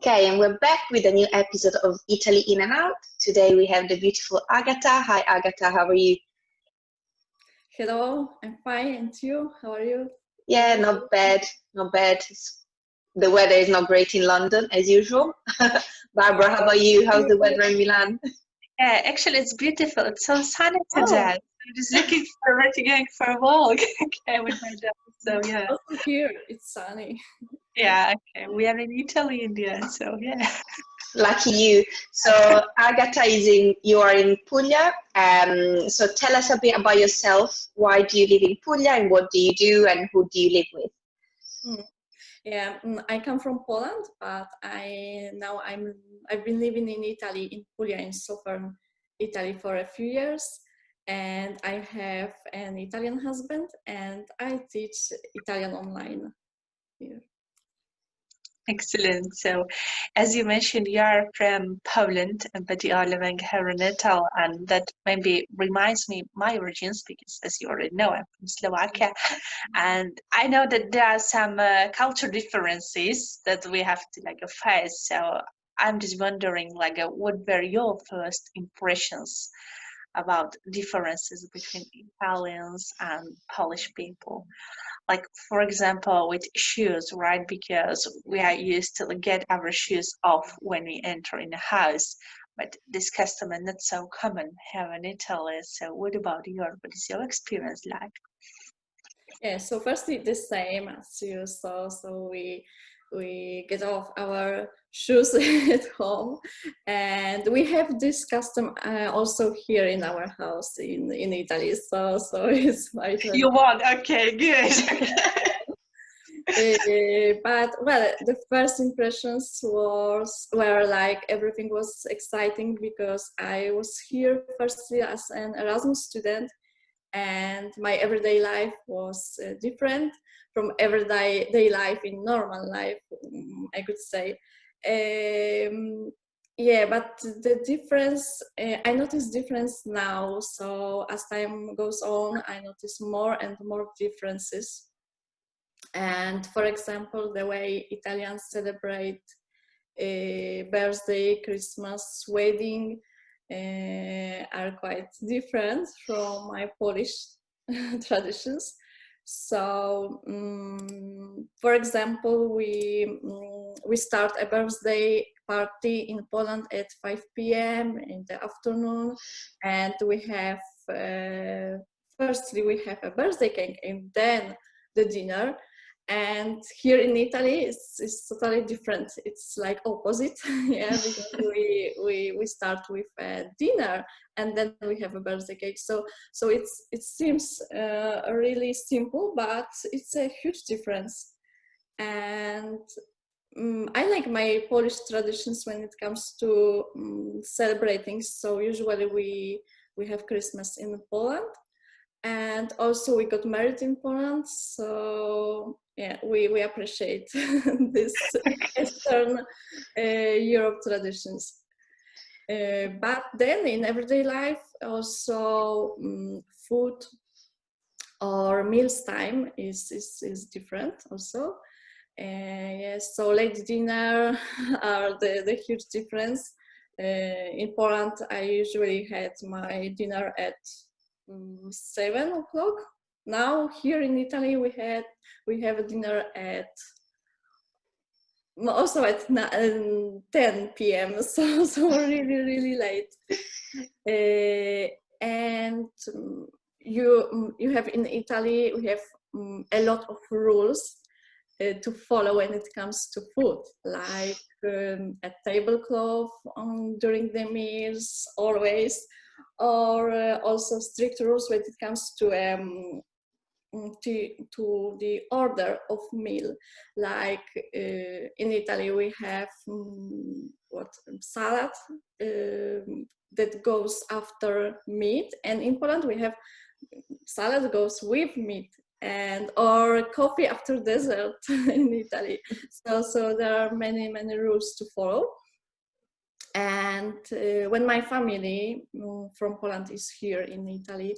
Okay, and we're back with a new episode of Italy In and Out. Today we have the beautiful Agata. Hi, Agata, how are you? Hello, I'm fine. And you? How are you? Yeah, not bad, not bad. The weather is not great in London, as usual. Barbara, how about you? How's the weather in Milan? Yeah, actually, it's beautiful. It's so sunny Oh, today. I'm just looking forward to going for a walk okay, with my dog. So yeah, also here it's sunny. yeah. Okay, we are in Italy, India. So yeah. Lucky you. So Agata you are in Puglia. So tell us a bit about yourself. Why do you live in Puglia and what do you do and who do you live with? Mm. Yeah, I come from Poland, but I've been living in Italy, in Puglia, in southern Italy for a few years, and I have an Italian husband, and I teach Italian online here. Excellent. So, as you mentioned, you are from Poland, but you are living here in Italy, and that maybe reminds me my origins because, as you already know, I'm from Slovakia, and I know that there are some culture differences that we have to face. So, I'm just wondering, what were your first impressions about differences between Italians and Polish people? Like, for example, with shoes, right? Because we are used to get our shoes off when we enter in a house, but this custom is not so common here in Italy. So what about what is your experience like? Yeah, so firstly, the same as you saw. So we get off our shoes at home, and we have this custom also here in our house in Italy. So it's quite. You won. Okay, good. But well, the first impressions were like everything was exciting because I was here firstly as an Erasmus student, and my everyday life was different from everyday life in normal life, I could say. Yeah, but the difference, I notice difference now. So as time goes on, I notice more and more differences. And for example, the way Italians celebrate birthday, Christmas, wedding are quite different from my Polish traditions. So, for example, we start a birthday party in Poland at 5 p.m. in the afternoon, and we have firstly we have a birthday cake and then the dinner. And here in Italy it's totally different. It's like opposite. Yeah, because we start with a dinner and then we have a birthday cake. So it seems really simple, but it's a huge difference. And I like my Polish traditions when it comes to celebrating. So usually we have Christmas in Poland, and also we got married in Poland, so yeah, we appreciate this Eastern Europe traditions. But then in everyday life, also food or meals time is different also. Yes, so late dinner are the huge difference. In Poland, I usually had my dinner at 7 o'clock. Now here in Italy we have a dinner at also at 10 p.m. So really late. And you have in Italy we have a lot of rules to follow when it comes to food, like a tablecloth during the meals always, or also strict rules when it comes to the order of meal. Like in Italy we have salad that goes after meat, and in Poland we have salad goes with meat, and or coffee after dessert in Italy. So there are many rules to follow. And when my family from Poland is here in Italy,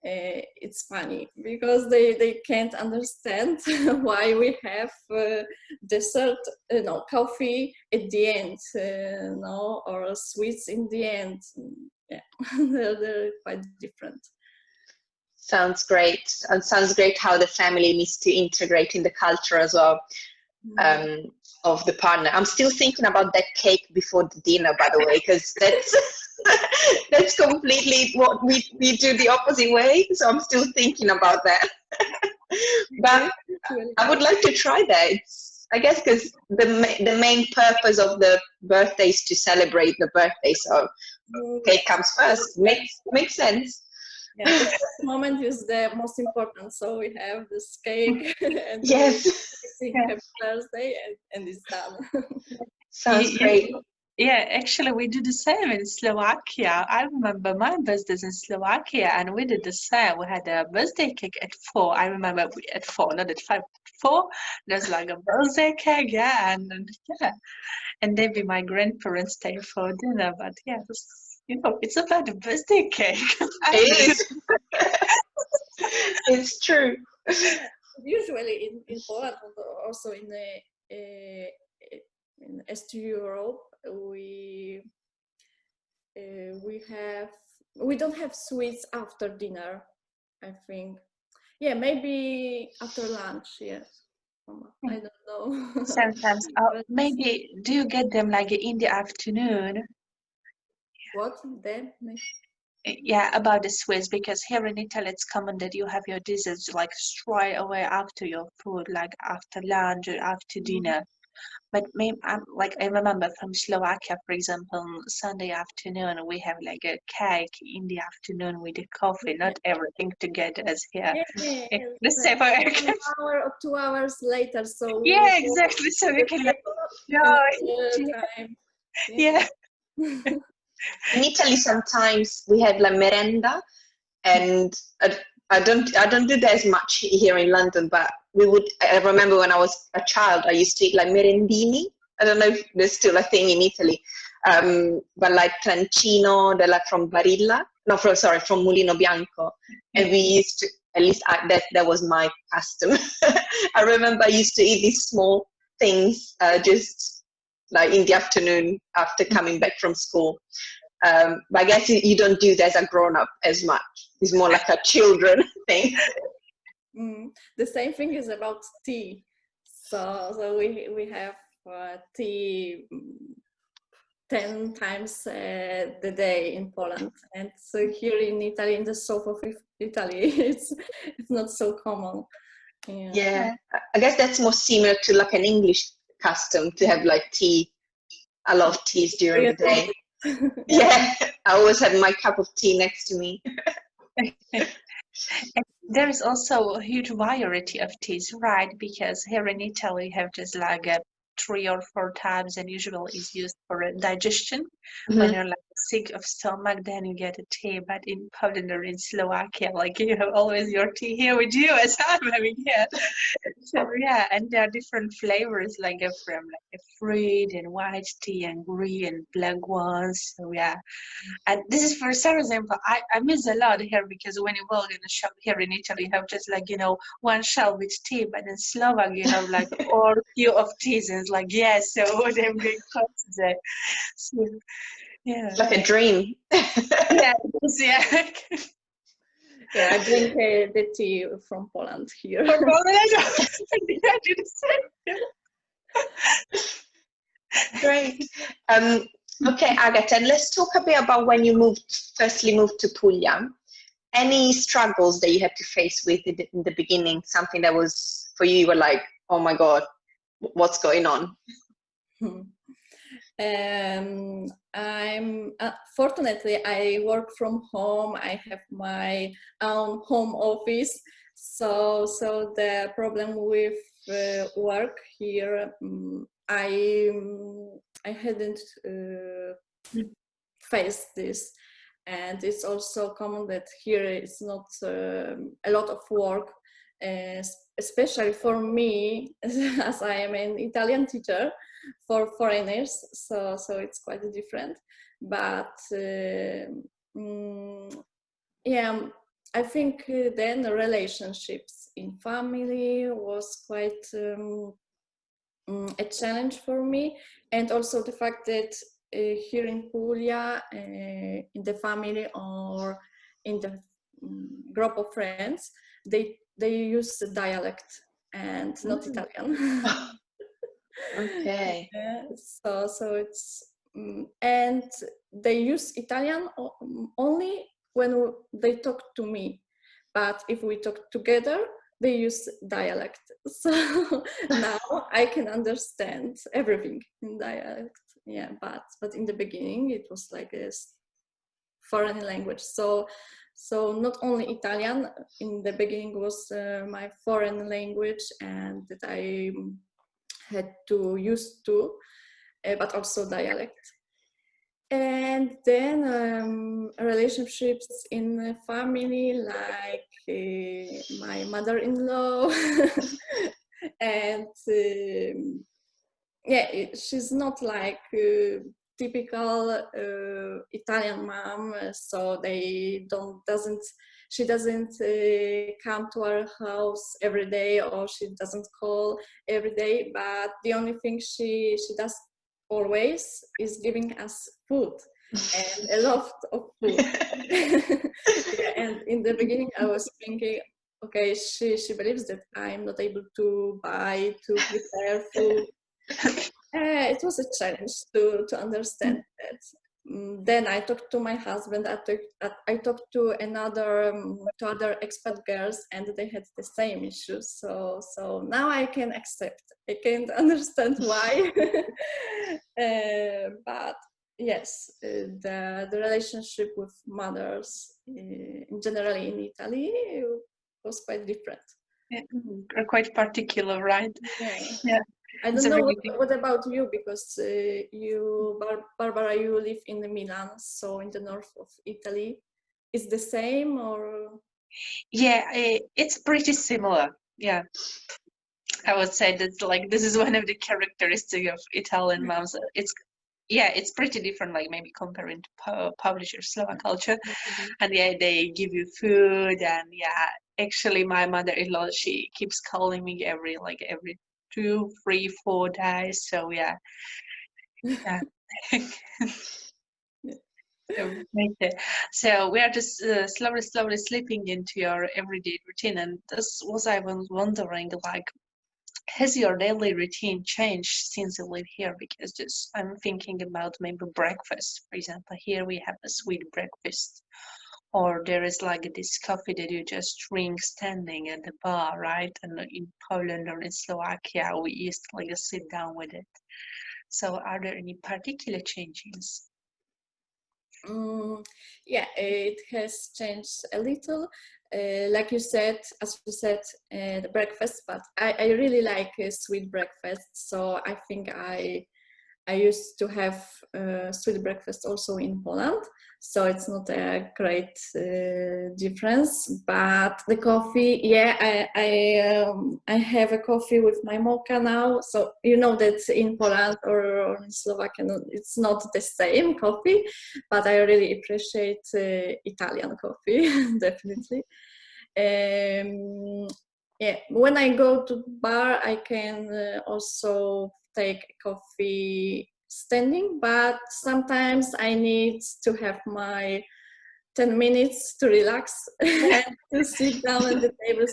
it's funny because they can't understand why we have dessert, no, coffee at the end, no, or sweets in the end. Yeah, they're quite different. Sounds great. And sounds great how the family needs to integrate in the culture as well. Of the partner. I'm still thinking about that cake before the dinner, by the way, because that's that's completely what we do the opposite way. So I'm still thinking about that. But I would like to try that. I guess because the main purpose of the birthday is to celebrate the birthday. So cake comes first. Makes sense. Yeah, the first moment is the most important. So we have this cake and yes, we sing happy birthday and it's done. Sounds great. Yeah, actually, we do the same in Slovakia. I remember my birthdays in Slovakia, and we did the same. We had a birthday cake at 4. I remember at 4, not at 5. At 4, there's like a birthday cake, yeah, and maybe my grandparents stay for dinner. But yeah, it's about a birthday cake. It is. It's true. Usually in Poland, also in East Europe, we don't have sweets after dinner, I think. Yeah, maybe after lunch. Yes, I don't know. Sometimes, maybe do you get them like in the afternoon? What then? Yeah, about the sweets, because here in Italy it's common that you have your desserts like straight away after your food, like after lunch or after dinner. But maybe I remember from Slovakia, for example, on Sunday afternoon we have like a cake in the afternoon with the coffee, not everything together as here. Yeah, The same way. 1 hour or 2 hours later, so Yeah, exactly. So we can like, time. yeah. In Italy, sometimes we have la merenda, and I don't do that as much here in London. But I remember when I was a child, I used to eat like merendini. I don't know if there's still a thing in Italy, but like trancino, they're like from Barilla. No, from Mulino Bianco, and we used to. At least that was my custom. I remember I used to eat these small things just like in the afternoon after coming back from school. But I guess you don't do that as a grown-up as much. It's more like a children thing. The same thing is about tea. So we have tea 10 times the day in Poland, and so here in Italy, in the south of Italy, it's not so common. Yeah, I guess that's more similar to like an English custom to have like tea, a lot of teas during the day. Yeah, I always have my cup of tea next to me. There is also a huge variety of teas, right? Because here in Italy, you have just like 3 or 4 types, and usually is used for digestion. When you're like sick of stomach, then you get a tea. But in Poland or in Slovakia, like you have always your tea here with you, as I'm having here. So yeah, and there are different flavors, like from like a fruit and white tea and green and black ones. So yeah. And this is for some example, I miss a lot here, because when you walk in a shop here in Italy, you have just like, one shelf with tea, but in Slovak, you have like all queue of teas, and it's like, yes, so what I'm going to today. So, yeah. It's like a dream. Yeah, yeah. Yeah, I drink the tea from Poland here. From Poland, I do the same. Great. Okay, Agata, let's talk a bit about when you firstly moved to Puglia. Any struggles that you had to face with in the beginning? Something that was for you were like, oh my God, what's going on? I'm fortunately I work from home. I have my own home office, so the problem with work here, I hadn't faced this, and it's also common that here it's not a lot of work, especially for me as I am an Italian teacher for foreigners, so it's quite different. But yeah, I think then the relationships in family was quite a challenge for me, and also the fact that here in Puglia, in the family or in the group of friends, they use the dialect and not Italian. Okay. So it's and they use Italian only when they talk to me, but if we talk together, they use dialect. So now I can understand everything in dialect. Yeah, but in the beginning it was like a foreign language. So not only Italian in the beginning was my foreign language, and that I had to use to, but also dialect. And then relationships in the family, like my mother-in-law, and yeah, she's not like typical Italian mom, so she doesn't come to our house every day, or she doesn't call every day, but the only thing she does always is giving us food, and a lot of food. Yeah, and in the beginning I was thinking, okay, she believes that I'm not able to prepare food. It was a challenge to understand that. Then I talked to my husband. I talked to other expat girls, and they had the same issues. So now I can accept. I can understand why. But yes, the relationship with mothers, generally in Italy, was quite different. Yeah, are quite particular, right? Yeah. Yeah. I don't know what about you, because you, Barbara, you live in Milan, so in the north of Italy. Is the same, or? Yeah, it's pretty similar. Yeah, I would say that like this is one of the characteristics of Italian moms. It's pretty different, like maybe comparing to Polish or Slovak culture. And yeah, they give you food, and yeah, actually my mother-in-law, she keeps calling me every 2, 3, 4 days. So yeah. So we are just slowly slipping into your everyday routine, and this was I was wondering, like, has your daily routine changed since you live here? Because just I'm thinking about maybe breakfast. For example, here we have a sweet breakfast, or there is like this coffee that you just drink standing at the bar, right? And in Poland or in Slovakia, we used to like sit down with it. So are there any particular changes? Yeah, it has changed a little. Like you said, as you said, the breakfast, but I really like sweet breakfast. So I think I used to have sweet breakfast also in Poland, so it's not a great difference. But the coffee, yeah, I have a coffee with my mocha now. So you know that in Poland or in Slovakia, it's not the same coffee, but I really appreciate Italian coffee, definitely. Yeah, when I go to bar, I can also take coffee standing, but sometimes I need to have my 10 minutes to relax and to sit down at the table.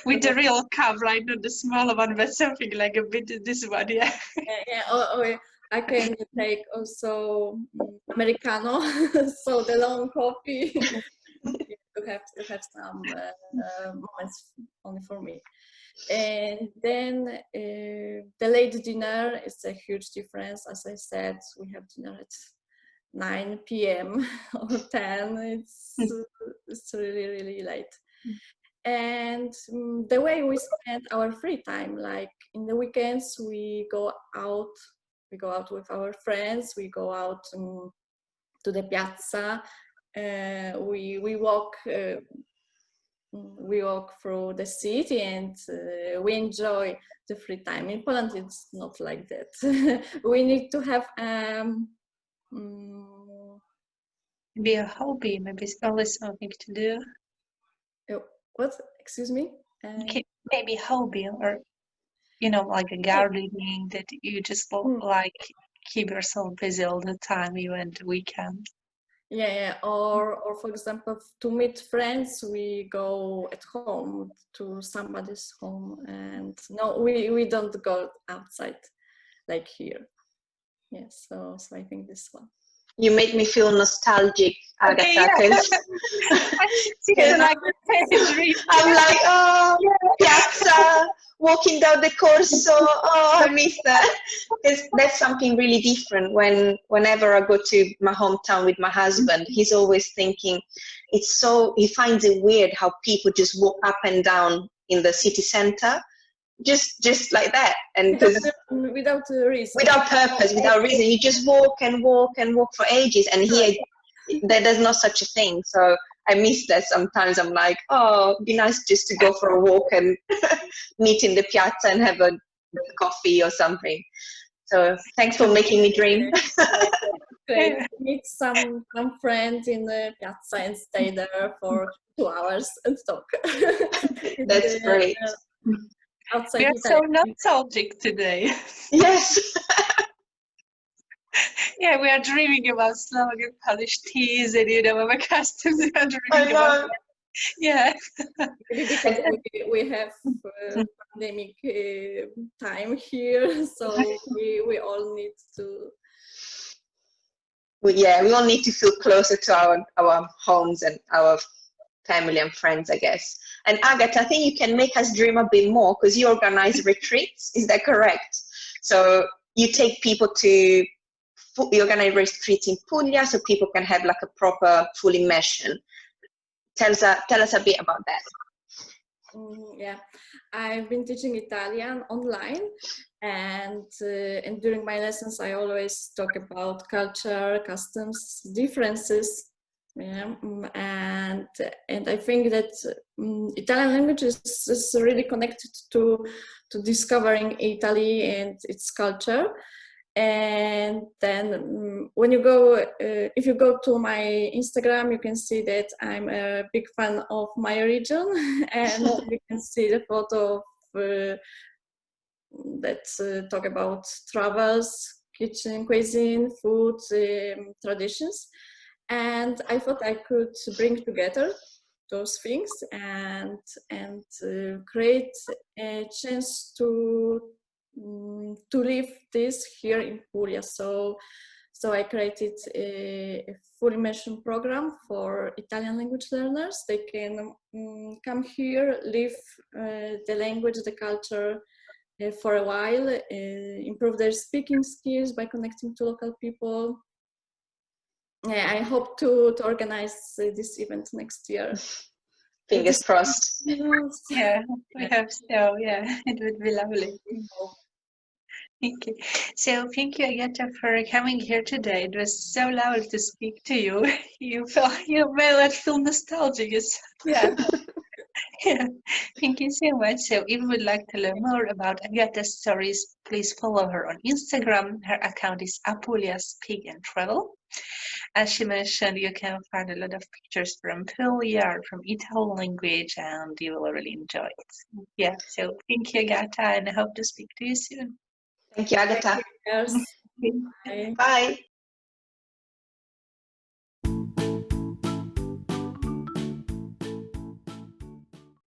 With the real cup, right? Not the smaller one, but something like a bit this one, yeah. Or I can take also Americano, so the long coffee. to have some moments only for me. And then the late dinner is a huge difference. As I said, we have dinner at 9 p.m. or 10. It's really late. And the way we spend our free time, like in the weekends, we go out with our friends, we go out to the piazza, we walk through the city, and we enjoy the free time. In Poland, it's not like that. We need to have Maybe a hobby, maybe it's always something to do. What? Excuse me? Okay, maybe hobby, or like a gardening that you just like keep yourself busy all the time, even the weekend. Yeah. Or for example, to meet friends, we go at home to somebody's home, and no, we don't go outside like here. Yeah, so I think this one. You make me feel nostalgic, Agata, Okay, yeah. because I'm like, oh, piazza, walking down the corso, oh, I miss that. Because that's something really different. Whenever I go to my hometown with my husband, he's always thinking, he finds it weird how people just walk up and down in the city center, just like that, and without reason, without purpose, without reason, you just walk and walk and walk for ages. And here, there's not such a thing. So I miss that sometimes. I'm like, oh, it'd be nice just to go for a walk and meet in the piazza and have a coffee or something. So thanks for making me dream. Great. Meet some friends in the piazza and stay there for 2 hours and talk. That's great. Outside we are so nostalgic today. Yes. Yeah, we are dreaming about Slovak and Polish teas and our customs. We are dreaming about that. Yeah. Maybe because we have pandemic time here, so we all need to. We all need to feel closer to our homes and our family and friends, I guess. And Agata, I think you can make us dream a bit more, because you organize retreats. Is that correct? So you take people you organize retreats in Puglia, so people can have like a proper full immersion. Tell us a bit about that. Yeah, I've been teaching Italian online, and during my lessons I always talk about culture, customs, differences. Yeah, and I think that Italian language is really connected to discovering Italy and its culture. And then when you go, if you go to my Instagram, you can see that I'm a big fan of my region, and you can see the photo of that talk about travels, kitchen, cuisine, food, traditions. And I thought I could bring together those things and create a chance to live this here in Puglia. So I created a full immersion program for Italian language learners. They can come here, live the language, the culture for a while, improve their speaking skills by connecting to local people. I hope to organize this event next year. Fingers crossed. Yeah, we hope so. Yeah, it would be lovely. Thank you. So thank you, Agata, for coming here today. It was so lovely to speak to you. You made us feel nostalgic. Yeah. Yeah. Thank you so much. So if you would like to learn more about Agata's stories, please follow her on Instagram. Her account is Apulia Speak and Travel. As she mentioned, you can find a lot of pictures from Puglia, from Italian language, and you will really enjoy it. Yeah, so thank you, Agata, and I hope to speak to you soon. Thank you, Agata. Yes. Bye.